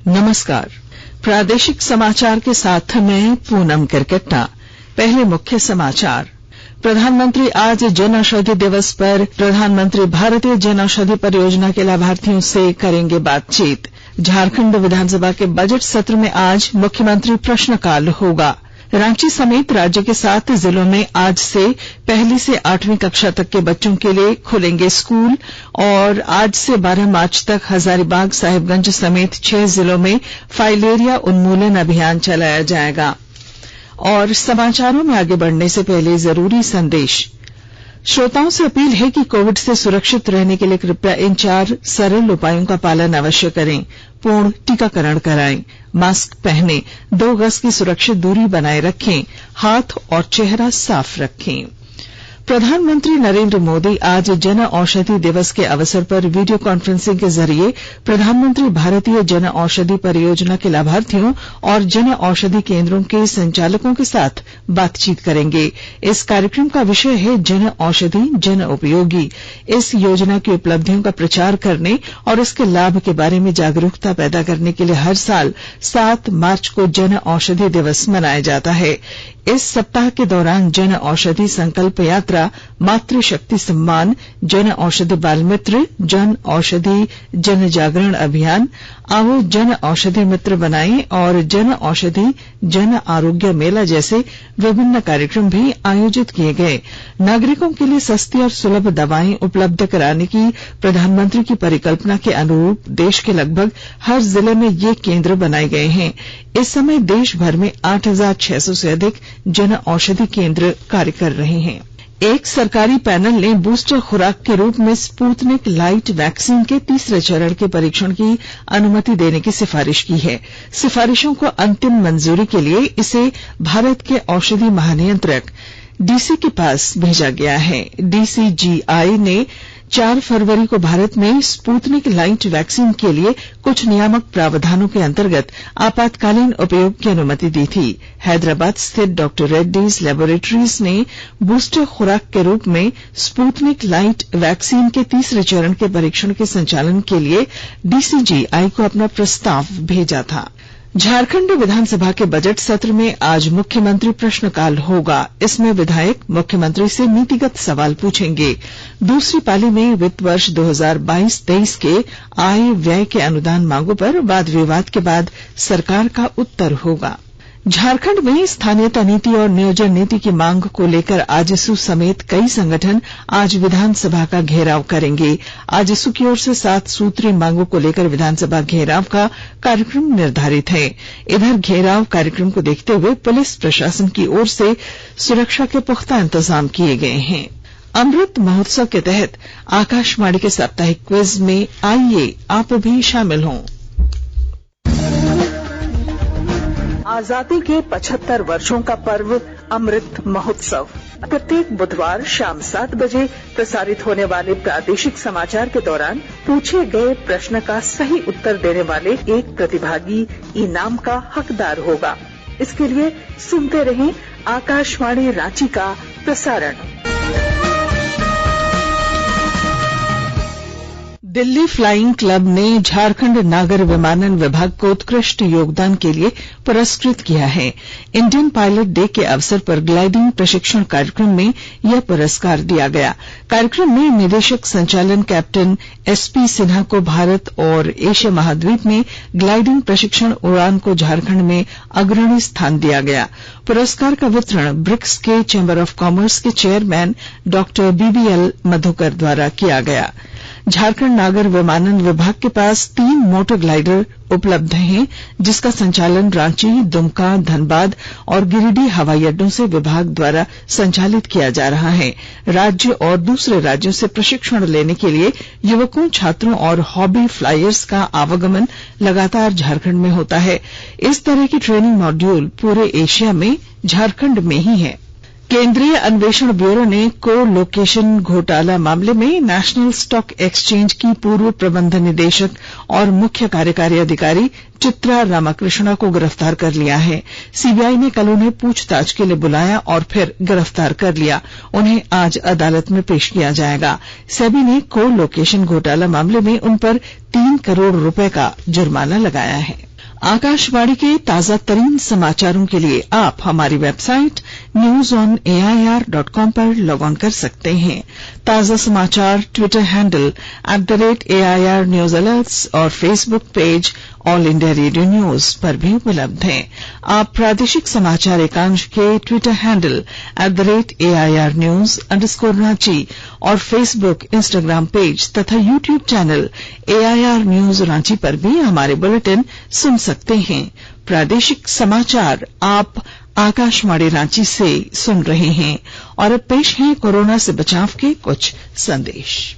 नमस्कार। प्रादेशिक समाचार के साथ मैं पूनम किरकेट्टा। पहले मुख्य समाचार। प्रधानमंत्री आज जन औषधि दिवस पर प्रधानमंत्री भारतीय जन औषधि परियोजना के लाभार्थियों से करेंगे बातचीत। झारखंड विधानसभा के बजट सत्र में आज मुख्यमंत्री प्रश्नकाल होगा। रांची समेत राज्य के 7 जिलों में आज से 1 से 8वीं कक्षा तक के बच्चों के लिए खुलेंगे स्कूल और आज से 12 मार्च तक हजारीबाग, साहिबगंज समेत 6 जिलों में फाइलेरिया उन्मूलन अभियान चलाया जाएगा। और समाचारों में आगे बढ़ने से पहले जरूरी संदेश। श्रोताओं से अपील है कि कोविड से सुरक्षित रहने के लिए कृपया इन 4 सरल उपायों का पालन अवश्य करें। पूर्ण टीकाकरण कराएं, मास्क पहनें, 2 गज की सुरक्षित दूरी बनाए रखें, हाथ और चेहरा साफ रखें। प्रधानमंत्री नरेंद्र मोदी आज जन औषधि दिवस के अवसर पर वीडियो कॉन्फ्रेंसिंग के जरिए प्रधानमंत्री भारतीय जन औषधि परियोजना के लाभार्थियों और जन औषधि केंद्रों के संचालकों के साथ बातचीत करेंगे। इस कार्यक्रम का विषय है जन औषधि जन उपयोगी। इस योजना की उपलब्धियों का प्रचार करने और इसके लाभ के बारे में जागरूकता पैदा करने के लिए हर साल 7 मार्च को जन औषधि दिवस मनाया जाता है। इस सप्ताह के दौरान जन औषधि संकल्प यात्रा, मातृशक्ति सम्मान, जन औषधि बाल मित्र, जन औषधि जन जागरण अभियान, आओ जन औषधि मित्र बनाएं और जन औषधि जन आरोग्य मेला जैसे विभिन्न कार्यक्रम भी आयोजित किए गए। नागरिकों के लिए सस्ती और सुलभ दवाएं उपलब्ध कराने की प्रधानमंत्री की परिकल्पना के अनुरूप देश के लगभग हर जिले में ये केंद्र बनाए गए हैं। इस समय देश भर में 8,600 से अधिक जन औषधि केंद्र कार्य कर रहे हैं। एक सरकारी पैनल ने बूस्टर खुराक के रूप में स्पुतनिक लाइट वैक्सीन के 3रे चरण के परीक्षण की अनुमति देने की सिफारिश की है। सिफारिशों को अंतिम मंजूरी के लिए इसे भारत के औषधि महानियंत्रक डीसी के पास भेजा गया है। डीसीजीआई ने 4 फरवरी को भारत में स्पुतनिक लाइट वैक्सीन के लिए कुछ नियामक प्रावधानों के अंतर्गत आपातकालीन उपयोग की अनुमति दी थी। हैदराबाद स्थित डॉक्टर रेड्डीज लेबोरेटरीज ने बूस्टर खुराक के रूप में स्पुतनिक लाइट वैक्सीन के 3रे चरण के परीक्षण के संचालन के लिए डीसीजीआई को अपना प्रस्ताव भेजा था। झारखंड विधानसभा के बजट सत्र में आज मुख्यमंत्री प्रश्नकाल होगा। इसमें विधायक मुख्यमंत्री से नीतिगत सवाल पूछेंगे। दूसरी पाली में वित्त वर्ष 2022-23 के आय व्यय के अनुदान मांगों पर वाद विवाद के बाद सरकार का उत्तर होगा। झारखंड में स्थानीयता नीति और नियोजन नीति की मांग को लेकर आजसू समेत कई संगठन आज विधानसभा का घेराव करेंगे। आजसू की ओर से 7 सूत्रीय मांगों को लेकर विधानसभा घेराव का कार्यक्रम निर्धारित है। इधर घेराव कार्यक्रम को देखते हुए पुलिस प्रशासन की ओर से सुरक्षा के पुख्ता इंतजाम किए गए हैं। अमृत महोत्सव के तहत आकाशवाणी के साप्ताहिक क्विज में आइए आप भी शामिल हों। आजादी के 75 वर्षों का पर्व अमृत महोत्सव प्रत्येक बुधवार शाम 7 बजे प्रसारित होने वाले प्रादेशिक समाचार के दौरान पूछे गए प्रश्न का सही उत्तर देने वाले एक प्रतिभागी इनाम का हकदार होगा। इसके लिए सुनते रहें आकाशवाणी रांची का प्रसारण। दिल्ली फ्लाइंग क्लब ने झारखंड नागर विमानन विभाग को उत्कृष्ट योगदान के लिए पुरस्कृत किया है। इंडियन पायलट डे के अवसर पर ग्लाइडिंग प्रशिक्षण कार्यक्रम में यह पुरस्कार दिया गया। कार्यक्रम में निदेशक संचालन कैप्टन एसपी सिन्हा को भारत और एशिया महाद्वीप में ग्लाइडिंग प्रशिक्षण उड़ान को झारखंड में अग्रणी स्थान दिया गया। पुरस्कार का वितरण ब्रिक्स के चैम्बर ऑफ कॉमर्स के चेयरमैन डॉक्टर बीबीएल मधुकर द्वारा किया गया। झारखंड नागर विमानन विभाग के पास 3 मोटर ग्लाइडर उपलब्ध हैं, जिसका संचालन रांची, दुमका, धनबाद और गिरिडीह हवाई अड्डों से विभाग द्वारा संचालित किया जा रहा है। राज्य और दूसरे राज्यों से प्रशिक्षण लेने के लिए युवकों, छात्रों और हॉबी फ्लायर्स का आवागमन लगातार झारखंड में होता है। इस तरह की ट्रेनिंग मॉड्यूल पूरे एशिया में झारखंड में ही है। केंद्रीय अन्वेषण ब्यूरो ने को लोकेशन घोटाला मामले में नेशनल स्टॉक एक्सचेंज की पूर्व प्रबंध निदेशक और मुख्य कार्यकारी अधिकारी चित्रा रामाकृष्णा को गिरफ्तार कर लिया है। सीबीआई ने कल उन्हें पूछताछ के लिए बुलाया और फिर गिरफ्तार कर लिया। उन्हें आज अदालत में पेश किया जाएगा। सेबी ने को लोकेशन घोटाला मामले में उन पर 3 करोड़ रुपए का जुर्माना लगाया है। आकाशवाणी के ताजा तरीन समाचारों के लिए आप हमारी वेबसाइट newsonair.com पर लॉग ऑन कर सकते हैं। ताजा समाचार Twitter handle @AIR News Alerts और Facebook page all India radio news पर भी उपलब्ध हैं। आप प्रादेशिक समाचार एकांश के ट्विटर हैंडल @AIR News_Ranchi और फेसबुक, इंस्टाग्राम पेज तथा YouTube channel AIR News Ranchi पर भी हमारे बुलेटिन सुन सकते हैं। प्रादेशिक समाचार आप आकाशवाणी रांची से सुन रहे हैं और अब पेश हैं कोरोना से बचाव के कुछ संदेश।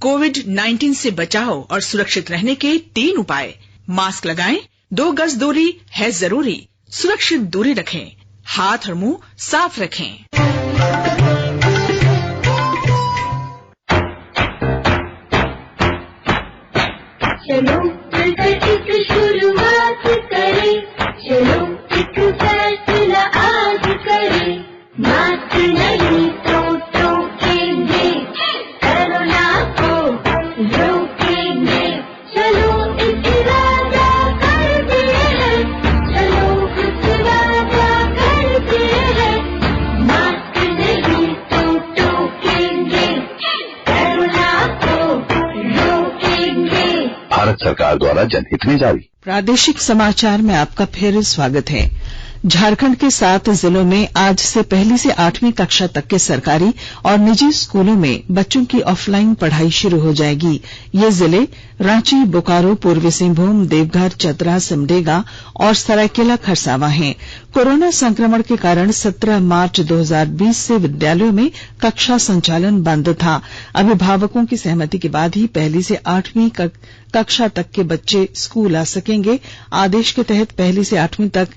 कोविड-19 से बचाव और सुरक्षित रहने के 3 उपाय। मास्क लगाएं, 2 गज दूरी है जरूरी, सुरक्षित दूरी रखें, हाथ और मुंह साफ रखें। चलो मिलकर एक शुरुआत करें, चलो एक फैसला आज करें, मास्क नहीं तो टोकेंगे, कोरोना को रोकेंगे, चलो एक इरादा करते हैं, चलो कुछ वादा करते हैं, मास्क नहीं तो टोकेंगे, कोरोना को रोकेंगे। भारत सरकार द्वारा जनहित में जारी। प्रादेशिक समाचार में आपका फिर स्वागत है। झारखंड के 7 जिलों में आज से 1ली से 8वीं कक्षा तक के सरकारी और निजी स्कूलों में बच्चों की ऑफलाइन पढ़ाई शुरू हो जाएगी। ये जिले रांची, बोकारो, पूर्वी सिंहभूम, देवघर, चतरा, सिमडेगा और सरायकेला खरसावां हैं। कोरोना संक्रमण के कारण 17 मार्च 2020 से विद्यालयों में कक्षा संचालन बंद था। अभिभावकों की सहमति के बाद ही 1ली से 8वीं कक्षा तक के बच्चे स्कूल आ सकेंगे। आदेश के तहत 1ली से 8वीं तक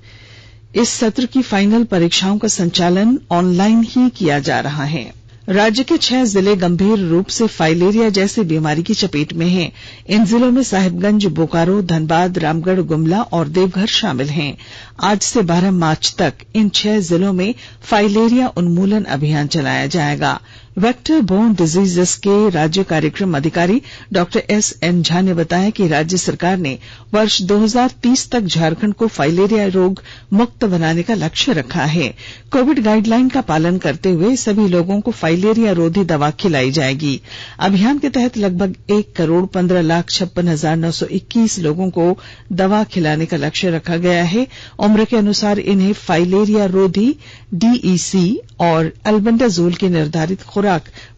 इस सत्र की फाइनल परीक्षाओं का संचालन ऑनलाइन ही किया जा रहा है। राज्य के 6 जिले गंभीर रूप से फाइलेरिया जैसी बीमारी की चपेट में हैं। इन जिलों में साहिबगंज, बोकारो, धनबाद, रामगढ़, गुमला और देवघर शामिल हैं। आज से 12 मार्च तक इन 6 जिलों में फाइलेरिया उन्मूलन अभियान चलाया जाएगा। वेक्टर बोर्न डिजीजेस के राज्य कार्यक्रम अधिकारी डॉक्टर SN झा ने बताया कि राज्य सरकार ने वर्ष 2030 तक झारखंड को फाइलेरिया रोग मुक्त बनाने का लक्ष्य रखा है। कोविड गाइडलाइन का पालन करते हुए सभी लोगों को फाइलेरिया रोधी दवा खिलाई जाएगी। अभियान के तहत लगभग 1,15,56,921 लोगों को दवा खिलाने का लक्ष्य रखा गया है। उम्र के अनुसार इन्हें फाइलेरिया रोधी DEC और अल्बेंडाजोल की निर्धारित खुराक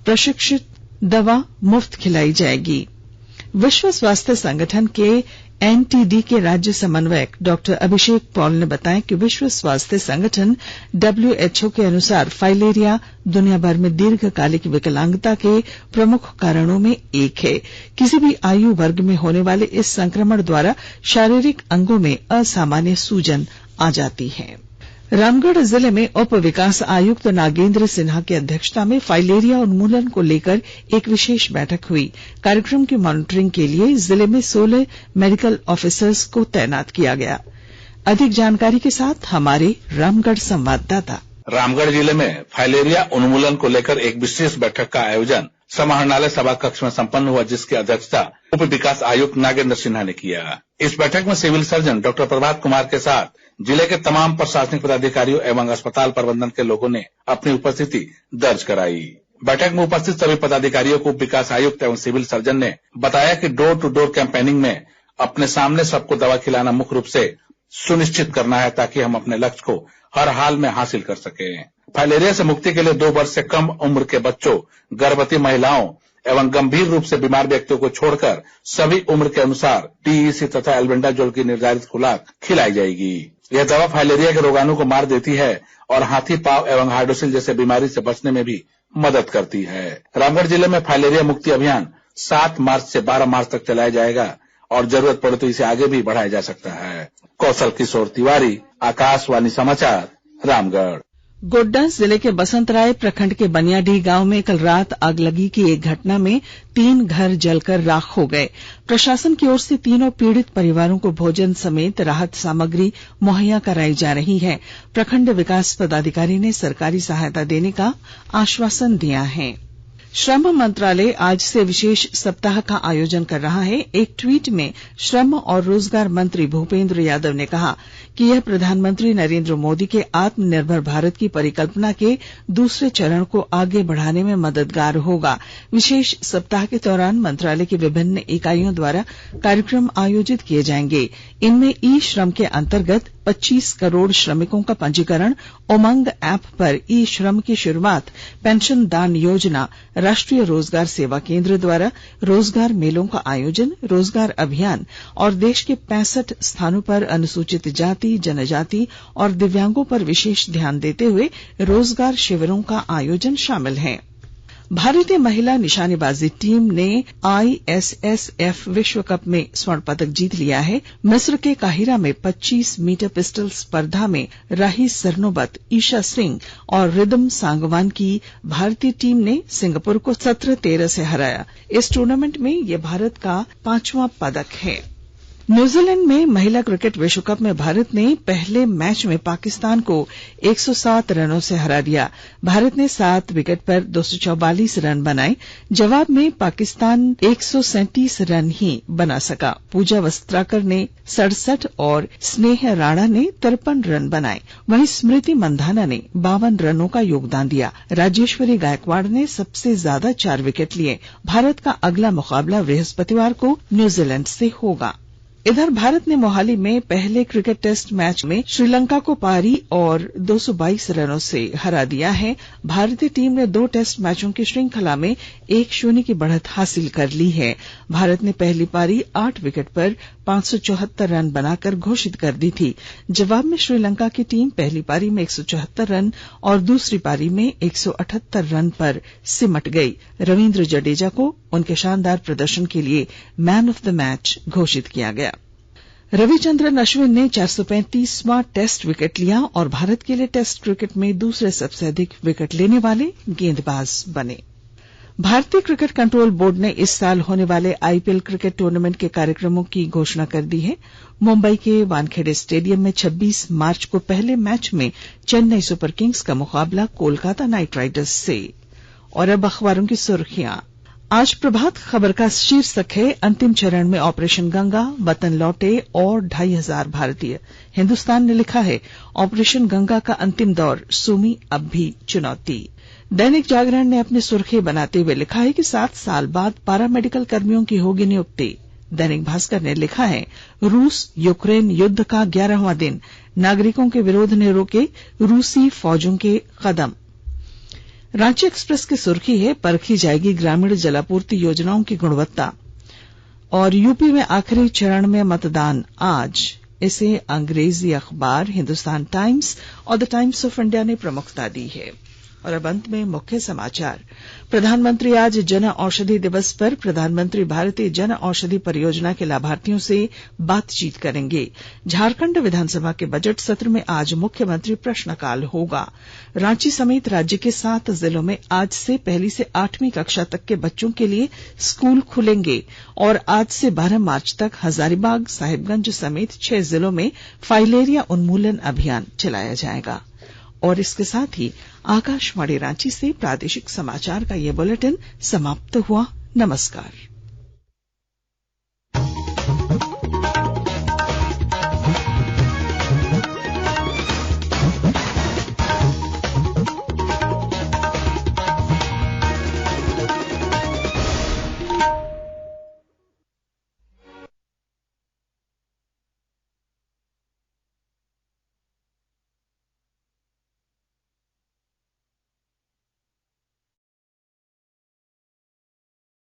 प्रशिक्षित दवा मुफ्त खिलाई जाएगी। विश्व स्वास्थ्य संगठन के NTD के राज्य समन्वयक डॉक्टर अभिषेक पॉल ने बताया कि विश्व स्वास्थ्य संगठन WHO के अनुसार फाइलेरिया दुनिया भर में दीर्घकालिक विकलांगता के प्रमुख कारणों में एक है। किसी भी आयु वर्ग में होने वाले इस संक्रमण द्वारा शारीरिक अंगों में असामान्य सूजन आ जाती है। रामगढ़ जिले में उप विकास आयुक्त नागेंद्र सिन्हा की अध्यक्षता में फाइलेरिया उन्मूलन को लेकर एक विशेष बैठक हुई। कार्यक्रम की मॉनिटरिंग के लिए जिले में 16 मेडिकल ऑफिसर्स को तैनात किया गया। अधिक जानकारी के साथ हमारे रामगढ़ संवाददाता। रामगढ़ जिले में फाइलेरिया उन्मूलन को लेकर एक विशेष बैठक का आयोजन समाहरणालय सभा कक्ष में संपन्न हुआ, जिसकी अध्यक्षता उप विकास आयुक्त नागेंद्र सिन्हा ने किया। इस बैठक में civil surgeon doctor Prabhat Kumar के साथ जिले के तमाम प्रशासनिक पदाधिकारियों एवं अस्पताल प्रबंधन के लोगों ने अपनी उपस्थिति दर्ज कराई। बैठक में उपस्थित सभी पदाधिकारियों को विकास आयुक्त एवं सिविल सर्जन ने बताया कि डोर टू डोर कैंपेनिंग में अपने सामने सबको दवा खिलाना मुख्य रूप से सुनिश्चित करना है, ताकि हम अपने लक्ष्य को हर हाल में हासिल कर सके। फाइलेरिया से मुक्ति के लिए 2 वर्ष से कम उम्र के बच्चों, गर्भवती महिलाओं एवं गंभीर रूप से बीमार व्यक्तियों को छोड़कर सभी उम्र के अनुसार DEC तथा एल्बेंडाजोल की निर्धारित खुराक खिलाई जाएगी। यह दवा फाइलेरिया के रोगाणु को मार देती है और हाथी पांव एवं हाइड्रोसिल जैसे बीमारी से बचने में भी मदद करती है। रामगढ़ जिले में फाइलेरिया मुक्ति अभियान 7 मार्च से 12 मार्च तक चलाया जाएगा और जरूरत पड़े तो इसे आगे भी बढ़ाया जा सकता है। कौशल किशोर तिवारी, आकाशवाणी समाचार, रामगढ़। गोड्डा जिले के बसंतराय प्रखंड के बनियाडीह गांव में कल रात आगलगी की एक घटना में 3 घर जलकर राख हो गए। प्रशासन की ओर से तीनों पीड़ित परिवारों को भोजन समेत राहत सामग्री मुहैया कराई जा रही है। प्रखंड विकास पदाधिकारी ने सरकारी सहायता देने का आश्वासन दिया है। श्रम मंत्रालय आज से विशेष सप्ताह का आयोजन कर रहा है। एक ट्वीट में श्रम और रोजगार मंत्री भूपेंद्र यादव ने कहा कि यह प्रधानमंत्री नरेंद्र मोदी के आत्मनिर्भर भारत की परिकल्पना के दूसरे चरण को आगे बढ़ाने में मददगार होगा। विशेष सप्ताह के दौरान मंत्रालय की विभिन्न इकाइयों द्वारा कार्यक्रम आयोजित किए जाएंगे। इनमें ई श्रम के अंतर्गत 25 करोड़ श्रमिकों का पंजीकरण, उमंग ऐप पर ई श्रम की शुरुआत, पेंशन दान योजना, राष्ट्रीय रोजगार सेवा केंद्र द्वारा रोजगार मेलों का आयोजन, रोजगार अभियान और देश के 65 स्थानों पर अनुसूचित जाति, जनजाति और दिव्यांगों पर विशेष ध्यान देते हुए रोजगार शिविरों का आयोजन शामिल है। भारतीय महिला निशानेबाजी टीम ने ISSF विश्व कप में स्वर्ण पदक जीत लिया है। मिस्र के काहिरा में 25 मीटर पिस्टल स्पर्धा में राही सरनोबत, ईशा सिंह और रिदम सांगवान की भारतीय टीम ने सिंगापुर को 17-13 से हराया। इस टूर्नामेंट में यह भारत का 5वां पदक है। न्यूजीलैंड में महिला क्रिकेट विश्व कप में भारत ने पहले मैच में पाकिस्तान को 107 रनों से हरा दिया। भारत ने 7 विकेट पर 244 रन बनाए। जवाब में पाकिस्तान 137 रन ही बना सका। पूजा वस्त्राकर ने 67 और स्नेह राणा ने 53 रन बनाए। वहीं स्मृति मंधाना ने 52 रनों का योगदान दिया। राजेश्वरी गायकवाड़ ने सबसे ज्यादा 4 विकेट लिए। भारत का अगला मुकाबला बृहस्पतिवार को न्यूजीलैंड से होगा। इधर भारत ने मोहाली में पहले क्रिकेट टेस्ट मैच में श्रीलंका को पारी और 222 रनों से हरा दिया है। भारतीय टीम ने 2 टेस्ट मैचों की श्रृंखला में 1-0 की बढ़त हासिल कर ली है। भारत ने पहली पारी 8 विकेट पर 574 रन बनाकर घोषित कर दी थी। जवाब में श्रीलंका की टीम पहली पारी में 174 रन और दूसरी पारी में 178 रन पर सिमट गई। रविंद्र जडेजा को उनके शानदार प्रदर्शन के लिए मैन ऑफ द मैच घोषित किया गया। रविचंद्रन अश्विन ने 435वां टेस्ट विकेट लिया और भारत के लिए टेस्ट क्रिकेट में दूसरे सबसे अधिक विकेट लेने वाले गेंदबाज बने। भारतीय क्रिकेट कंट्रोल बोर्ड ने इस साल होने वाले IPL क्रिकेट टूर्नामेंट के कार्यक्रमों की घोषणा कर दी है। मुंबई के वानखेड़े स्टेडियम में 26 मार्च को पहले मैच में चेन्नई सुपर किंग्स का मुकाबला कोलकाता नाइट राइडर्स से। और अब अखबारों की सुर्खियां। आज प्रभात खबर का शीर्षक है, अंतिम चरण में ऑपरेशन गंगा, वतन लौटे और 2500 भारतीय। हिंदुस्तान ने लिखा है, ऑपरेशन गंगा का अंतिम दौर, सूमी अब भी चुनौती। दैनिक जागरण ने अपनी सुर्खी बनाते हुए लिखा है कि 7 साल बाद पारा मेडिकल कर्मियों की होगी नियुक्ति। दैनिक भास्कर ने लिखा है, रूस यूक्रेन युद्ध का 11वां दिन, नागरिकों के विरोध ने रोके रूसी फौजों के कदम। रांची एक्सप्रेस की सुर्खी है, परखी जाएगी ग्रामीण जलापूर्ति योजनाओं की गुणवत्ता। और यूपी में आखिरी चरण में मतदान आज। इसे अंग्रेजी अखबार हिंदुस्तान टाइम्स और द टाइम्स ऑफ इंडिया ने प्रमुखता दी है। और अब अंत में मुख्य समाचार। प्रधानमंत्री आज जन औषधि दिवस पर प्रधानमंत्री भारतीय जन औषधि परियोजना के लाभार्थियों से बातचीत करेंगे। झारखंड विधानसभा के बजट सत्र में आज मुख्यमंत्री प्रश्नकाल होगा। रांची समेत राज्य के 7 जिलों में आज से 1ली से 8वीं कक्षा तक के बच्चों के लिए स्कूल खुलेंगे और आज से 12 मार्च तक हजारीबाग, साहिबगंज समेत 6 जिलों में फाइलेरिया उन्मूलन अभियान चलाया जाएगा। और इसके साथ ही आकाशवाणी रांची से प्रादेशिक समाचार का ये बुलेटिन समाप्त हुआ। नमस्कार।